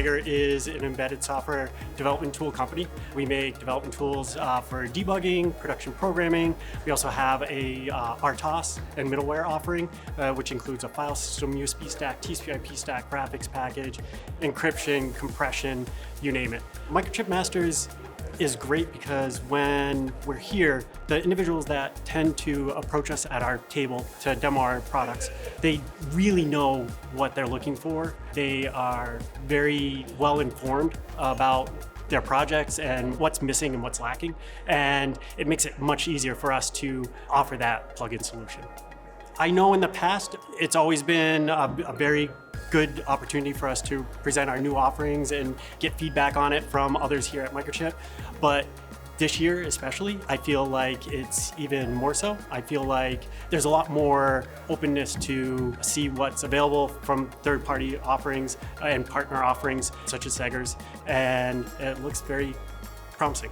SEGGER is an embedded software development tool company. We make development tools for debugging, production programming. We also have a RTOS and middleware offering, which includes a file system, USB stack, TCP/IP stack, graphics package, encryption, compression, you name it. Microchip Masters is great because when we're here, the individuals that tend to approach us at our table to demo our products, they really know what they're looking for. They are very well informed about their projects and what's missing and what's lacking, and it makes it much easier for us to offer that plug-in solution. I know in the past, it's always been a very good opportunity for us to present our new offerings and get feedback on it from others here at Microchip. But this year especially, I feel like it's even more so. I feel like there's a lot more openness to see what's available from third-party offerings and partner offerings such as SEGGER's, and it looks very promising.